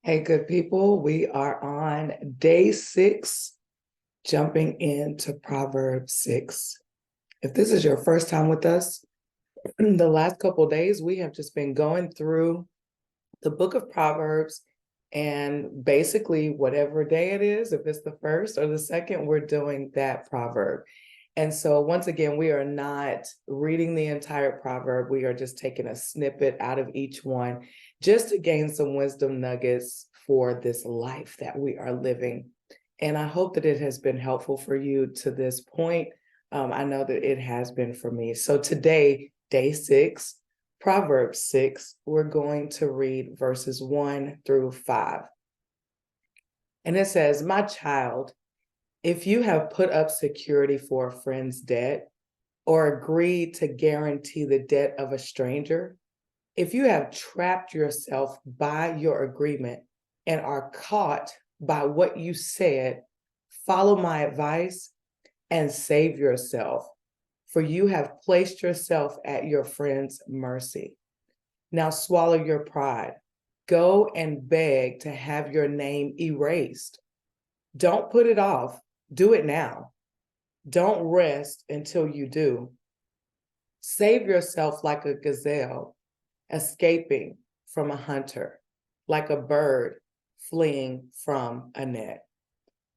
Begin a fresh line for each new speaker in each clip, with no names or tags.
Hey, good people. We are on day 6, jumping into Proverbs 6. If this is your first time with us, the last couple of days, we have just been going through the book of Proverbs, and basically, whatever day it is, if it's the first or the second, we're doing that proverb. And so, once again, we are not reading the entire proverb. We are just taking a snippet out of each one just to gain some wisdom nuggets for this life that we are living. And I hope that it has been helpful for you to this point. I know that it has been for me. So, today, day 6, Proverbs 6, we're going to read verses 1 through 5. And it says, "My child, if you have put up security for a friend's debt or agreed to guarantee the debt of a stranger, if you have trapped yourself by your agreement and are caught by what you said, follow my advice and save yourself, for you have placed yourself at your friend's mercy. Now swallow your pride. Go and beg to have your name erased. Don't put it off. Do it now. Don't rest until you do. Save yourself like a gazelle escaping from a hunter, like a bird fleeing from a net."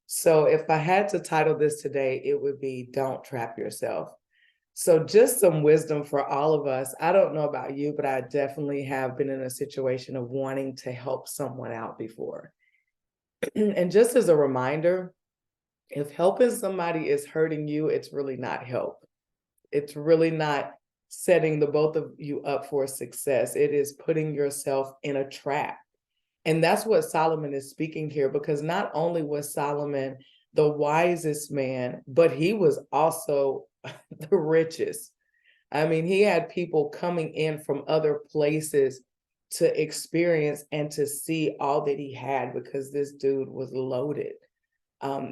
So if I had to title this today, it would be "Don't Trap Yourself." So just some wisdom for all of us. I don't know about you, but I definitely have been in a situation of wanting to help someone out before. And just as a reminder, if helping somebody is hurting you, it's really not help. It's really not setting the both of you up for success. It is putting yourself in a trap. And that's what Solomon is speaking here, because not only was Solomon the wisest man, but he was also the richest. I mean, he had people coming in from other places to experience and to see all that he had, because this dude was loaded.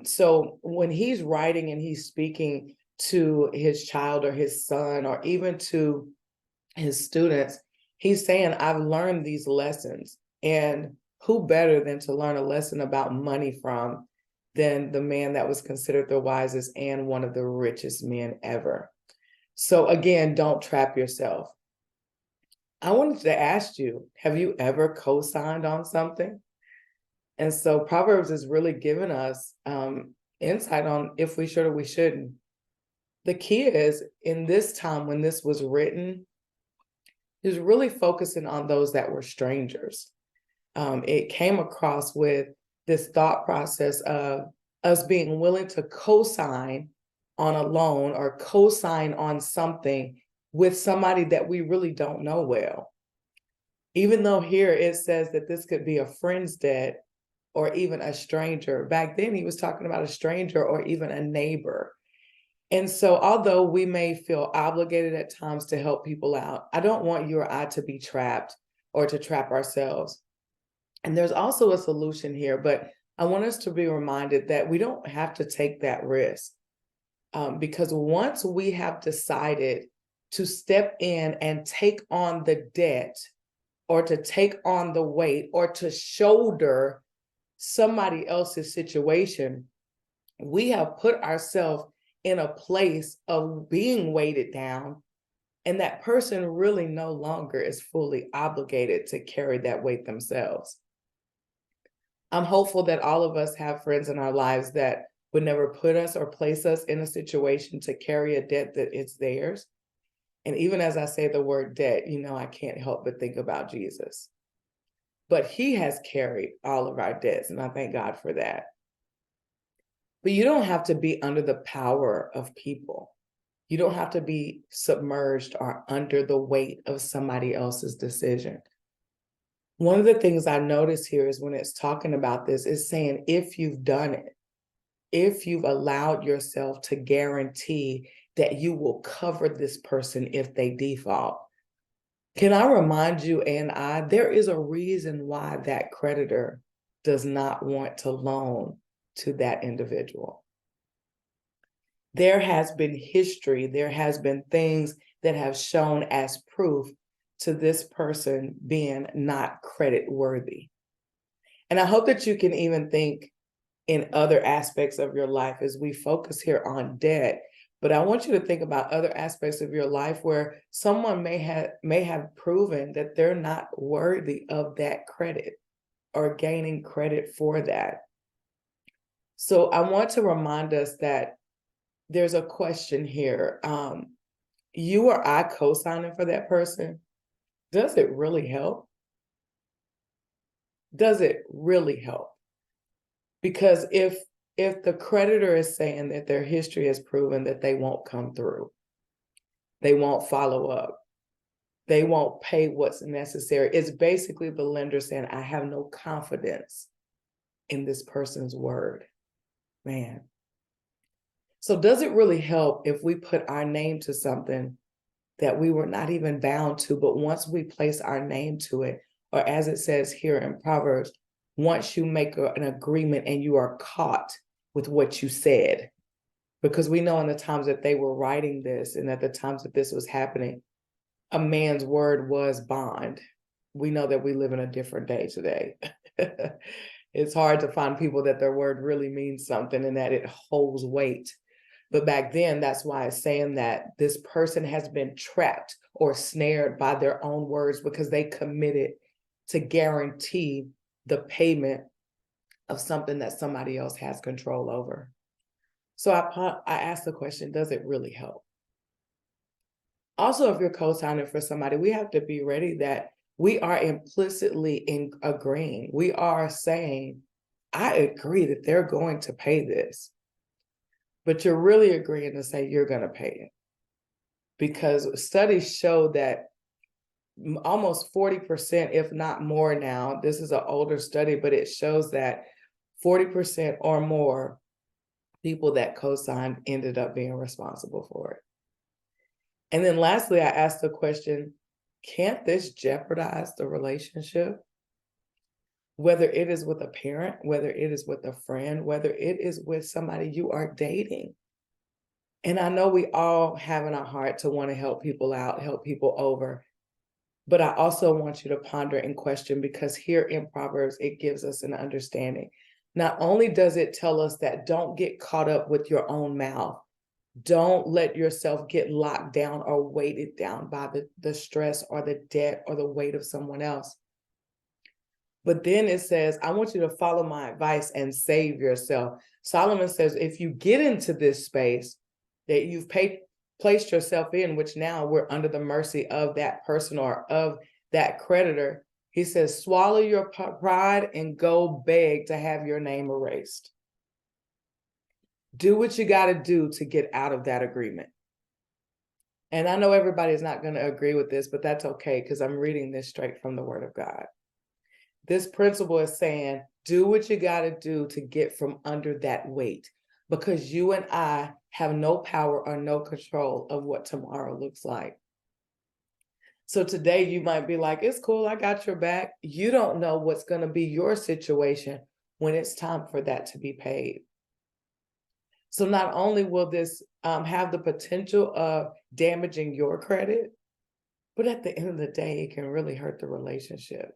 So when he's writing and he's speaking to his child or his son or even to his students, he's saying, I've learned these lessons. And who better than to learn a lesson about money from than the man that was considered the wisest and one of the richest men ever? So again, don't trap yourself. I wanted to ask you, have you ever co-signed on something? And so Proverbs is really giving us insight on if we should or we shouldn't. The key is, in this time when this was written, is really focusing on those that were strangers. It came across with this thought process of us being willing to co-sign on a loan or co-sign on something with somebody that we really don't know well. Even though here it says that this could be a friend's debt or even a stranger, back then he was talking about a stranger or even a neighbor. And so, although we may feel obligated at times to help people out, I don't want you or I to be trapped or to trap ourselves. And there's also a solution here, but I want us to be reminded that we don't have to take that risk. Because once we have decided to step in and take on the debt or to take on the weight or to shoulder somebody else's situation, we have put ourselves in a place of being weighted down, and that person really no longer is fully obligated to carry that weight themselves. I'm hopeful that all of us have friends in our lives that would never put us or place us in a situation to carry a debt that is theirs. And even as I say the word debt, I can't help but think about Jesus. But he has carried all of our debts, and I thank God for that. But you don't have to be under the power of people. You don't have to be submerged or under the weight of somebody else's decision. One of the things I notice here is when it's talking about this, is saying if you've done it, if you've allowed yourself to guarantee that you will cover this person if they default. Can I remind you there is a reason why that creditor does not want to loan to that individual. There has been history, there has been things that have shown as proof to this person being not credit worthy. And I hope that you can even think in other aspects of your life as we focus here on debt. But I want you to think about other aspects of your life where someone may have proven that they're not worthy of that credit or gaining credit for that. So I want to remind us that there's a question here. You or I co-signing for that person, does it really help? Does it really help? Because if the creditor is saying that their history has proven that they won't come through, they won't follow up, they won't pay what's necessary, it's basically the lender saying, I have no confidence in this person's word. Man. So does it really help if we put our name to something that we were not even bound to, but once we place our name to it, or as it says here in Proverbs, once you make an agreement and you are caught with what you said, because we know in the times that they were writing this and at the times that this was happening, a man's word was bond. We know that we live in a different day today. It's hard to find people that their word really means something and that it holds weight. But back then, that's why it's saying that this person has been trapped or snared by their own words because they committed to guarantee the payment of something that somebody else has control over. So I asked the question, does it really help? Also, if you're co-signing for somebody, we have to be ready that we are implicitly agreeing. We are saying, I agree that they're going to pay this. But you're really agreeing to say you're going to pay it. Because studies show that almost 40%, if not more now, this is an older study, but it shows that 40% or more people that co-signed ended up being responsible for it. And then lastly, I asked the question, can't this jeopardize the relationship? Whether it is with a parent, whether it is with a friend, whether it is with somebody you are dating. And I know we all have in our heart to want to help people out, help people over. But I also want you to ponder and question, because here in Proverbs, it gives us an understanding. Not only does it tell us that don't get caught up with your own mouth, don't let yourself get locked down or weighted down by the stress or the debt or the weight of someone else. But then it says, I want you to follow my advice and save yourself. Solomon says, if you get into this space that you've placed yourself in, which now we're under the mercy of that person or of that creditor, he says, swallow your pride and go beg to have your name erased. Do what you got to do to get out of that agreement. And I know everybody's not going to agree with this, but that's okay, because I'm reading this straight from the Word of God. This principle is saying, do what you got to do to get from under that weight, because you and I have no power or no control of what tomorrow looks like. So today you might be like, it's cool, I got your back. You don't know what's going to be your situation when it's time for that to be paid. So not only will this have the potential of damaging your credit, but at the end of the day, it can really hurt the relationship.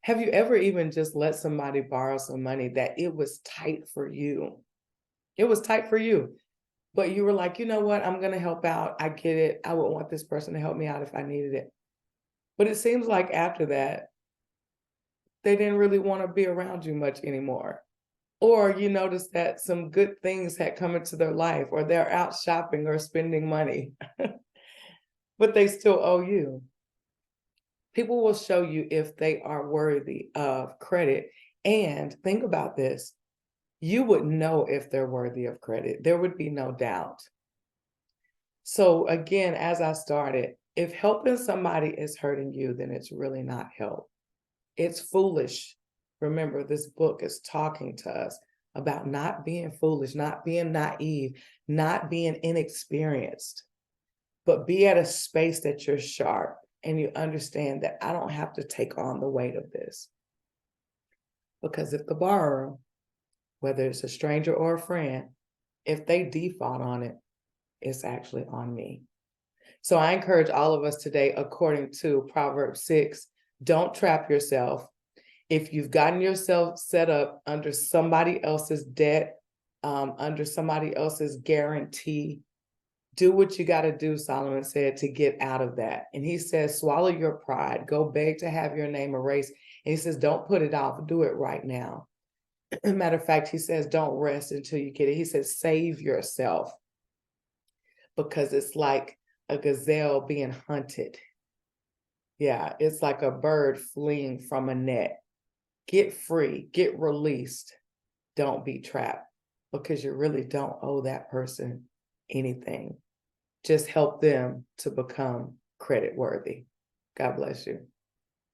Have you ever even just let somebody borrow some money that it was tight for you? It was tight for you, but you were like, you know what? I'm going to help out. I get it. I would want this person to help me out if I needed it. But it seems like after that, they didn't really want to be around you much anymore. Or you notice that some good things had come into their life, or they're out shopping or spending money, but they still owe you. People will show you if they are worthy of credit. And think about this, you would know if they're worthy of credit. There would be no doubt. So again, as I started, if helping somebody is hurting you, then it's really not help. It's foolish. Remember, this book is talking to us about not being foolish, not being naive, not being inexperienced, but be at a space that you're sharp and you understand that I don't have to take on the weight of this. Because if the borrower, whether it's a stranger or a friend, if they default on it, it's actually on me. So I encourage all of us today, according to Proverbs 6, don't trap yourself. If you've gotten yourself set up under somebody else's debt, under somebody else's guarantee, do what you got to do, Solomon said, to get out of that. And he says, swallow your pride, go beg to have your name erased. And he says, don't put it off, do it right now. Matter of fact, he says, don't rest until you get it. He says, save yourself, because it's like a gazelle being hunted. Yeah, it's like a bird fleeing from a net. Get free, get released. Don't be trapped, because you really don't owe that person anything. Just help them to become credit worthy. God bless you.